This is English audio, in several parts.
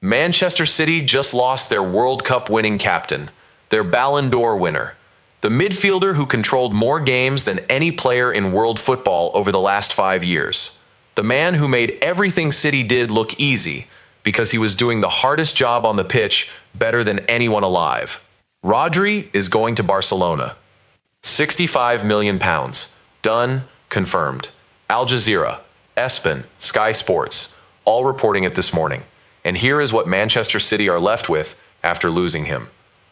Manchester City just lost their World Cup winning captain, their Ballon d'Or winner, the midfielder who controlled more games than any player in world football over the last 5 years. The man who made everything City did look easy because he was doing the hardest job on the pitch better than anyone alive. Rodri is going to Barcelona. £65 million. Done, confirmed. Al Jazeera, ESPN, Sky Sports, all reporting it this morning. And here is what Manchester City are left with after losing him.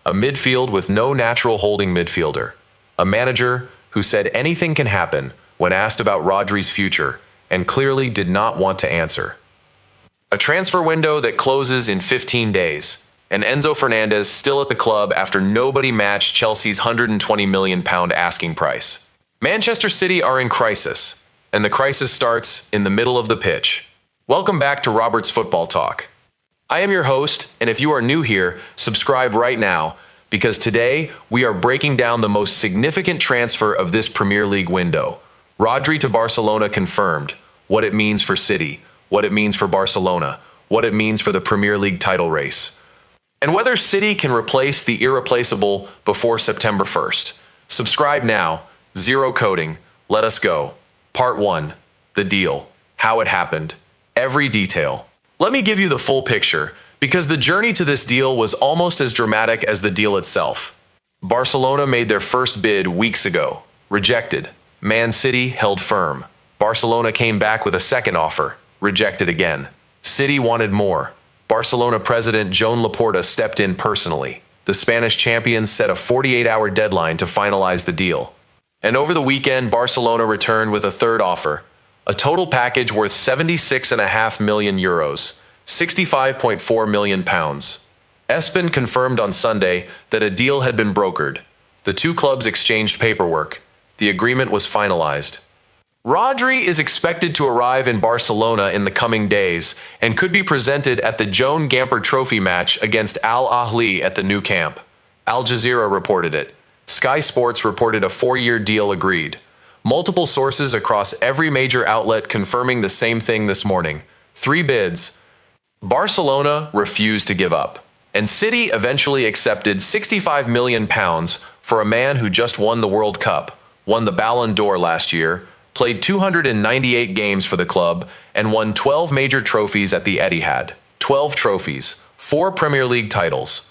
A midfield with no natural holding midfielder. A manager who said anything can happen when asked about Rodri's future and clearly did not want to answer. A transfer window that closes in 15 days. And Enzo Fernandez still at the club after nobody matched Chelsea's £120 million asking price. Manchester City are in crisis, and the crisis starts in the middle of the pitch. Welcome back to Robert's Football Talk. I am your host, and if you are new here, subscribe right now, because today we are breaking down the most significant transfer of this Premier League window. Rodri to Barcelona confirmed. What it means for City, what it means for Barcelona, what it means for the Premier League title race. And whether City can replace the irreplaceable before September 1st. Subscribe now. Zero coding. Let us go. Part 1. The deal. How it happened. Every detail. Let me give you the full picture, because the journey to this deal was almost as dramatic as the deal itself. Barcelona made their first bid weeks ago. Rejected. Man City held firm. Barcelona came back with a second offer. Rejected again. City wanted more. Barcelona president Joan Laporta stepped in personally. The Spanish champions set a 48-hour deadline to finalize the deal. And over the weekend, Barcelona returned with a third offer. A total package worth €76.5 million, £65.4 million. ESPN confirmed on Sunday that a deal had been brokered. The two clubs exchanged paperwork. The agreement was finalized. Rodri is expected to arrive in Barcelona in the coming days and could be presented at the Joan Gamper Trophy match against Al Ahly at the new camp. Al Jazeera reported it. Sky Sports reported a 4-year deal agreed. Multiple sources across every major outlet confirming the same thing this morning. 3 bids. Barcelona refused to give up, and City eventually accepted £65 million for a man who just won the World Cup, won the Ballon d'Or last year, played 298 games for the club, and won 12 major trophies at the Etihad. 12 trophies, 4 Premier League titles,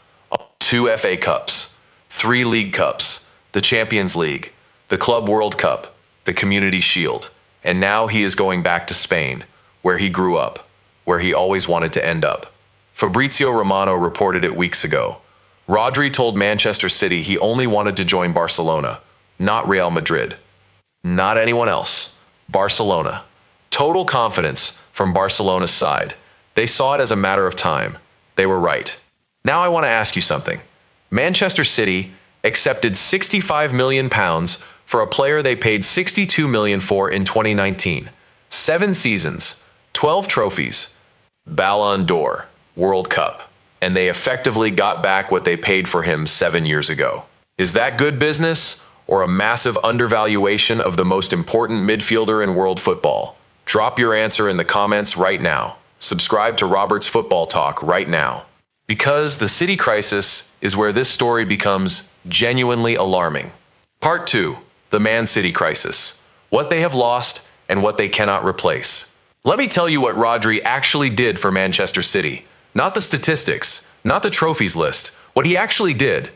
2 FA Cups, 3 League Cups, the Champions League, the Club World Cup, the Community Shield, and now he is going back to Spain, where he grew up, where he always wanted to end up. Fabrizio Romano reported it weeks ago. Rodri told Manchester City he only wanted to join Barcelona, not Real Madrid. Not anyone else. Barcelona. Total confidence from Barcelona's side. They saw it as a matter of time. They were right. Now I want to ask you something. Manchester City accepted £65 million for a player they paid $62 million for in 2019. 7 seasons, 12 trophies, Ballon d'Or, World Cup, and they effectively got back what they paid for him 7 years ago. Is that good business or a massive undervaluation of the most important midfielder in world football? Drop your answer in the comments right now. Subscribe to Robert's Football Talk right now. Because the City crisis is where this story becomes genuinely alarming. Part 2. The Man City crisis. What they have lost and what they cannot replace. Let me tell you what Rodri actually did for Manchester City. Not the statistics, not the trophies list. What he actually did.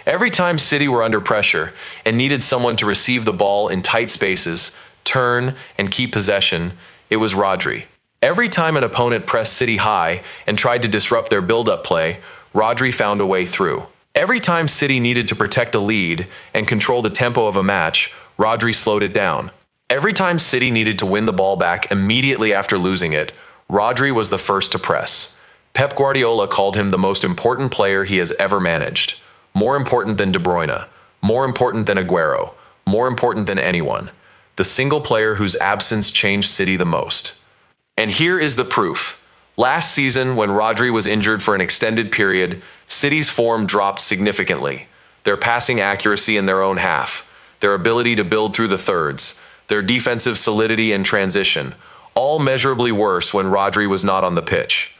Every time City were under pressure and needed someone to receive the ball in tight spaces, turn, and keep possession, it was Rodri. Every time an opponent pressed City high and tried to disrupt their build-up play, Rodri found a way through. Every time City needed to protect a lead and control the tempo of a match, Rodri slowed it down. Every time City needed to win the ball back immediately after losing it, Rodri was the first to press. Pep Guardiola called him the most important player he has ever managed. More important than De Bruyne, more important than Aguero, more important than anyone. The single player whose absence changed City the most. And here is the proof. Last season, when Rodri was injured for an extended period, City's form dropped significantly. Their passing accuracy in their own half, their ability to build through the thirds, their defensive solidity and transition, all measurably worse when Rodri was not on the pitch.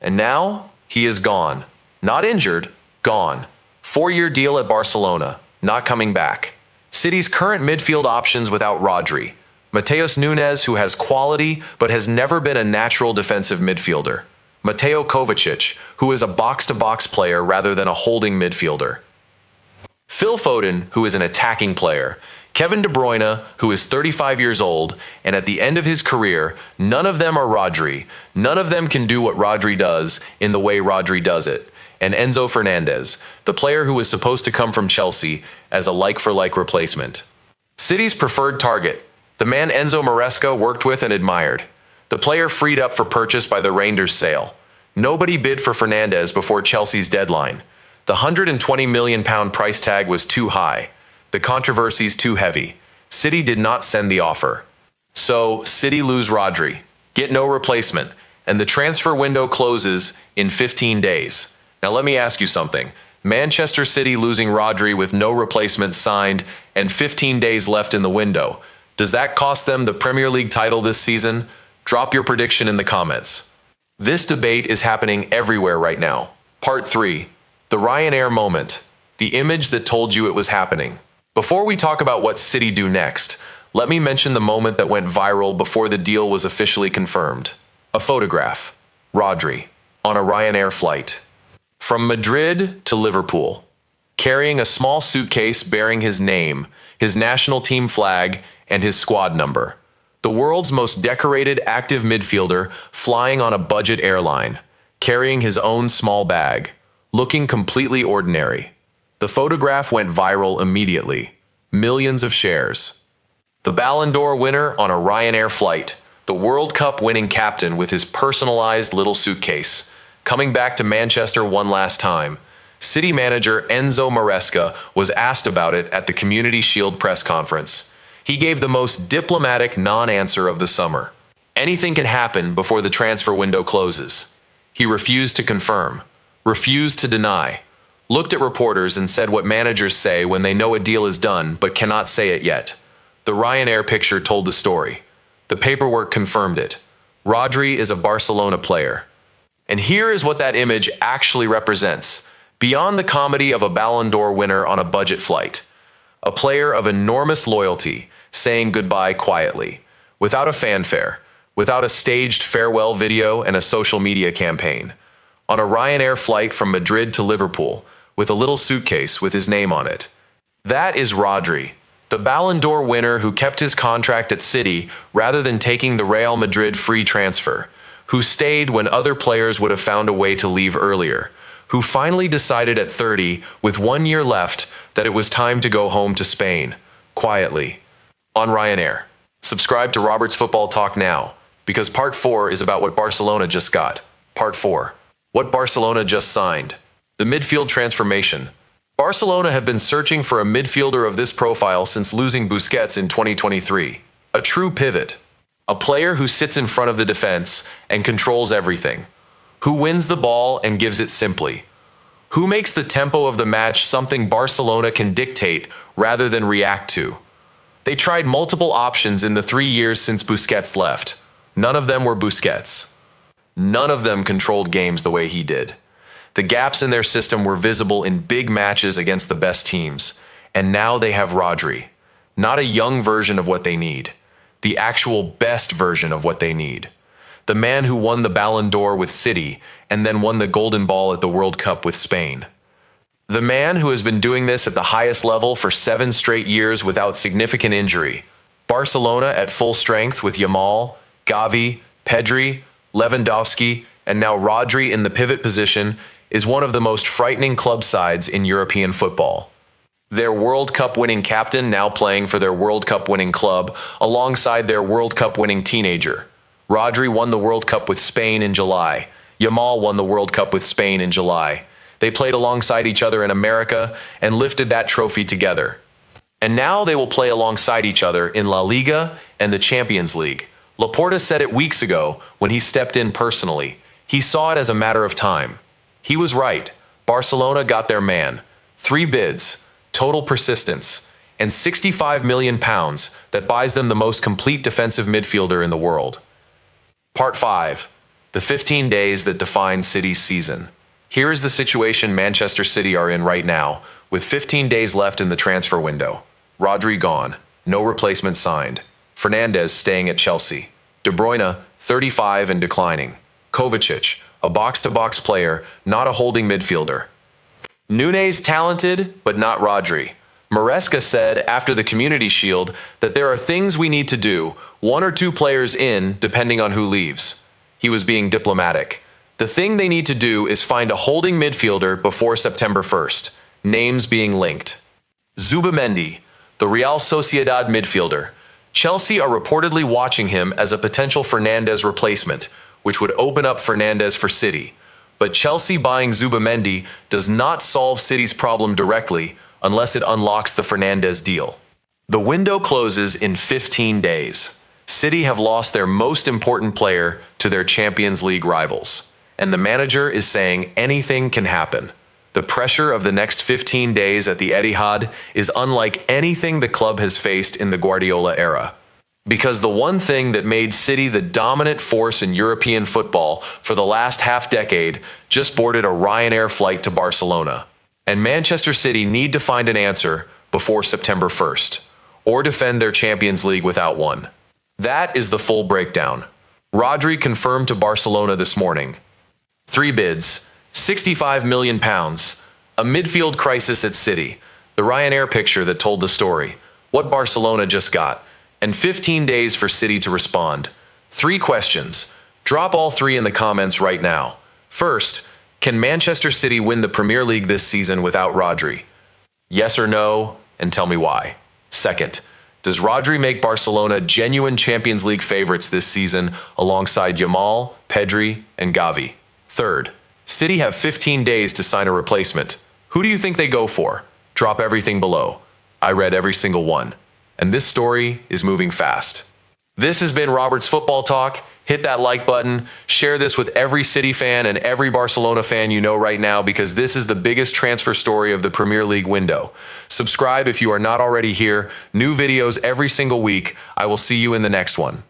And now, he is gone. Not injured, gone. 4-year deal at Barcelona, not coming back. City's current midfield options without Rodri. Mateus Nunes, who has quality but has never been a natural defensive midfielder. Mateo Kovacic, who is a box-to-box player rather than a holding midfielder. Phil Foden, who is an attacking player. Kevin De Bruyne, who is 35 years old, and at the end of his career, none of them are Rodri. None of them can do what Rodri does in the way Rodri does it. And Enzo Fernandez, the player who was supposed to come from Chelsea as a like-for-like replacement. City's preferred target, the man Enzo Maresca worked with and admired. The player freed up for purchase by the Rangers sale. Nobody bid for Fernandez before Chelsea's deadline. The £120 million price tag was too high. The controversies too heavy. City did not send the offer. So, City lose Rodri, get no replacement, and the transfer window closes in 15 days. Now let me ask you something. Manchester City losing Rodri with no replacement signed and 15 days left in the window. Does that cost them the Premier League title this season? Drop your prediction in the comments. This debate is happening everywhere right now. Part 3. The Ryanair moment. The image that told you it was happening. Before we talk about what City do next, let me mention the moment that went viral before the deal was officially confirmed. A photograph. Rodri. On a Ryanair flight. From Madrid to Liverpool. Carrying a small suitcase bearing his name, his national team flag, and his squad number. The world's most decorated active midfielder flying on a budget airline, carrying his own small bag, looking completely ordinary. The photograph went viral immediately. Millions of shares. The Ballon d'Or winner on a Ryanair flight, the World Cup winning captain with his personalized little suitcase, coming back to Manchester one last time. City manager Enzo Maresca was asked about it at the Community Shield press conference. He gave the most diplomatic non-answer of the summer. Anything can happen before the transfer window closes. He refused to confirm, refused to deny, looked at reporters and said what managers say when they know a deal is done but cannot say it yet. The Ryanair picture told the story. The paperwork confirmed it. Rodri is a Barcelona player. And here is what that image actually represents. Beyond the comedy of a Ballon d'Or winner on a budget flight. A player of enormous loyalty, saying goodbye quietly, without a fanfare, without a staged farewell video and a social media campaign. On a Ryanair flight from Madrid to Liverpool, with a little suitcase with his name on it. That is Rodri, the Ballon d'Or winner who kept his contract at City rather than taking the Real Madrid free transfer, who stayed when other players would have found a way to leave earlier, who finally decided at 30, with 1 year left, that it was time to go home to Spain, quietly, on Ryanair. Subscribe to Robert's Football Talk now, because Part 4 is about what Barcelona just got. Part 4. What Barcelona just signed. The midfield transformation. Barcelona have been searching for a midfielder of this profile since losing Busquets in 2023. A true pivot. A player who sits in front of the defense and controls everything. Who wins the ball and gives it simply. Who makes the tempo of the match something Barcelona can dictate rather than react to. They tried multiple options in the 3 years since Busquets left. None of them were Busquets. None of them controlled games the way he did. The gaps in their system were visible in big matches against the best teams. And now they have Rodri. Not a young version of what they need. The actual best version of what they need. The man who won the Ballon d'Or with City and then won the Golden Ball at the World Cup with Spain. The man who has been doing this at the highest level for 7 straight years without significant injury. Barcelona at full strength with Yamal, Gavi, Pedri, Lewandowski, and now Rodri in the pivot position is one of the most frightening club sides in European football. Their World Cup winning captain now playing for their World Cup winning club alongside their World Cup winning teenager. Rodri won the World Cup with Spain in July. Yamal won the World Cup with Spain in July. They played alongside each other in America and lifted that trophy together. And now they will play alongside each other in La Liga and the Champions League. Laporta said it weeks ago when he stepped in personally. He saw it as a matter of time. He was right. Barcelona got their man. 3 bids, total persistence, and £65 million that buys them the most complete defensive midfielder in the world. Part 5. the 15 days that define City's season. Here is the situation Manchester City are in right now, with 15 days left in the transfer window. Rodri gone, no replacement signed. Fernandez staying at Chelsea. De Bruyne, 35 and declining. Kovacic, a box-to-box player, not a holding midfielder. Nunez talented, but not Rodri. Maresca said after the Community Shield that there are things we need to do, one or two players in, depending on who leaves. He was being diplomatic. The thing they need to do is find a holding midfielder before September 1st, names being linked. Zubamendi, the Real Sociedad midfielder. Chelsea are reportedly watching him as a potential Fernandez replacement, which would open up Fernandez for City. But Chelsea buying Zubamendi does not solve City's problem directly unless it unlocks the Fernandez deal. The window closes in 15 days. City have lost their most important player to their Champions League rivals, and the manager is saying anything can happen. The pressure of the next 15 days at the Etihad is unlike anything the club has faced in the Guardiola era. Because the one thing that made City the dominant force in European football for the last half-decade just boarded a Ryanair flight to Barcelona. And Manchester City need to find an answer before September 1st, or defend their Champions League without one. That is the full breakdown. Rodri confirmed to Barcelona this morning. 3 bids, £65 million, a midfield crisis at City, the Ryanair picture that told the story, what Barcelona just got, and 15 days for City to respond. 3 questions. Drop all 3 in the comments right now. First, can Manchester City win the Premier League this season without Rodri? Yes or no, and tell me why. Second, does Rodri make Barcelona genuine Champions League favorites this season alongside Yamal, Pedri, and Gavi? Third, City have 15 days to sign a replacement. Who do you think they go for? Drop everything below. I read every single one. And this story is moving fast. This has been Robert's Football Talk. Hit that like button. Share this with every City fan and every Barcelona fan you know right now, because this is the biggest transfer story of the Premier League window. Subscribe if you are not already here. New videos every single week. I will see you in the next one.